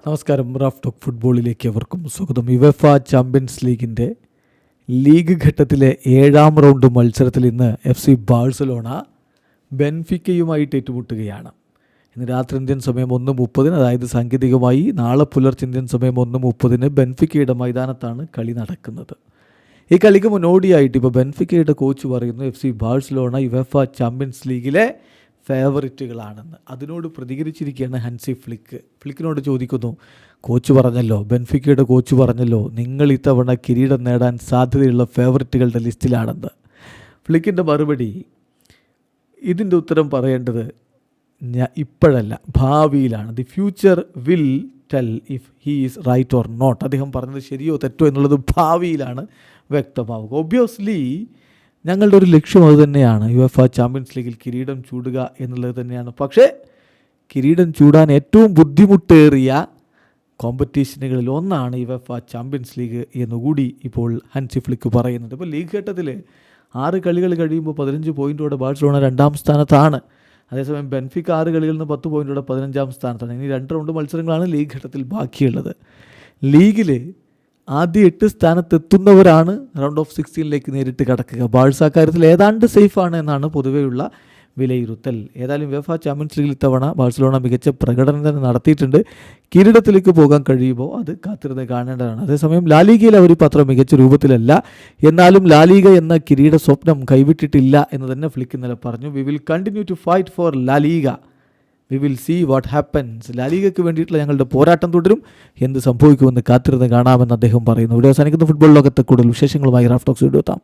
നമസ്കാരം. Raf talk ഫുട്ബോളിലേക്ക് അവർക്കും സ്വാഗതം. യുവേഫ ചാമ്പ്യൻസ് ലീഗിൻ്റെ ലീഗ് ഘട്ടത്തിലെ 7ാം റൗണ്ട് മത്സരത്തിൽ ഇന്ന് FC ബാഴ്സലോണ ബെൻഫിക്കയുമായിട്ട് ഏറ്റുമുട്ടുകയാണ്. ഇന്ന് രാത്രി ഇന്ത്യൻ സമയം 1:30, അതായത് സാങ്കേതികമായി നാളെ പുലർച്ചെ ഇന്ത്യൻ സമയം 1:30 ബെൻഫിക്കയുടെ മൈതാനത്താണ് കളി നടക്കുന്നത്. ഈ കളിക്ക് മുന്നോടിയായിട്ട് ഇപ്പോൾ ബെൻഫിക്കയുടെ കോച്ച് പറയുന്നു FC ബാഴ്സലോണ യുവേഫ ചാമ്പ്യൻസ് ലീഗിലെ ഫേവറിറ്റുകളാണെന്ന്. അതിനോട് പ്രതികരിച്ചിരിക്കുകയാണ് ഹാൻസി ഫ്ലിക്കിനോട് ചോദിക്കുന്നു, കോച്ച് പറഞ്ഞല്ലോ, ബെൻഫിക്കയുടെ കോച്ച് പറഞ്ഞല്ലോ, നിങ്ങൾ ഇത്തവണ കിരീടം നേടാൻ സാധ്യതയുള്ള ഫേവറിറ്റുകളുടെ ലിസ്റ്റിലാണെന്ന്. ഫ്ലിക്കിൻ്റെ മറുപടി, ഇതിൻ്റെ ഉത്തരം പറയേണ്ടത് ഇപ്പോഴല്ല, ഭാവിയിലാണ്. The future will tell if he is right or not. അദ്ദേഹം പറഞ്ഞത് ശരിയോ തെറ്റോ എന്നുള്ളത് ഭാവിയിലാണ് വ്യക്തമാവുക. ഒബ്വിയസ്ലി ഞങ്ങളുടെ ഒരു ലക്ഷ്യം അത് തന്നെയാണ്, യുവേഫ ചാമ്പ്യൻസ് ലീഗിൽ കിരീടം ചൂടുക എന്നുള്ളത് തന്നെയാണ്. പക്ഷേ കിരീടം ചൂടാൻ ഏറ്റവും ബുദ്ധിമുട്ടേറിയ കോമ്പറ്റീഷനുകളിൽ ഒന്നാണ് യുവേഫ ചാമ്പ്യൻസ് ലീഗ് എന്നുകൂടി ഇപ്പോൾ ഹാൻസി ഫ്ലിക്ക് പറയുന്നുണ്ട്. ഇപ്പോൾ ലീഗ് ഘട്ടത്തിൽ 6 കളികൾ കഴിയുമ്പോൾ 15 പോയിൻറ്റോടെ ബാഴ്സലോണ 2ാം സ്ഥാനത്താണ്. അതേസമയം ബെൻഫിക്ക 6 കളികളിൽ നിന്ന് 10 പോയിൻറ്റോടെ 15ാം സ്ഥാനത്താണ്. ഇനി 2 റൗണ്ട് മത്സരങ്ങളാണ് ലീഗ് ഘട്ടത്തിൽ ബാക്കിയുള്ളത്. ലീഗിൽ ആദ്യ 8 സ്ഥാനത്തെത്തുന്നവരാണ് റൗണ്ട് ഓഫ് 16ലേക്ക് നേരിട്ട് കടക്കുക. ബാഴ്സ കാര്യത്തിൽ ഏതാണ്ട് സേഫാണ് എന്നാണ് പൊതുവെയുള്ള വിലയിരുത്തൽ. ഏതായാലും യുവേഫ ചാമ്പ്യൻസ് ലീഗിൽ ഇത്തവണ ബാഴ്സലോണ മികച്ച പ്രകടനം തന്നെ നടത്തിയിട്ടുണ്ട്. കിരീടത്തിലേക്ക് പോകാൻ കഴിയുമ്പോൾ അത് കാത്തിരുന്ന് കാണേണ്ടതാണ്. അതേസമയം ലാലീഗയിൽ അവർ ഇപ്പോൾ അത്ര മികച്ച രൂപത്തിലല്ല. എന്നാലും ലാലീഗ എന്ന കിരീട സ്വപ്നം കൈവിട്ടിട്ടില്ല എന്ന് തന്നെ ഫ്ലിക്ക് ഇന്നലെ പറഞ്ഞു. We will continue to fight for LaLiga. We will see what happens. ലാലീഗയ്ക്ക് വേണ്ടിയിട്ടുള്ള ഞങ്ങളുടെ പോരാട്ടം തുടരും. എന്ത് സംഭവിക്കുമെന്ന് കാത്തിരുന്ന് കാണാമെന്ന് അദ്ദേഹം പറയുന്നു. ഇവിടെ അവസാനിക്കുന്ന ഫുട്ബോൾ ലോകത്തെ കൂടുതൽ വിശേഷങ്ങളുമായി റാഫ് ടോക്സ് വീഡിയോ എത്താം.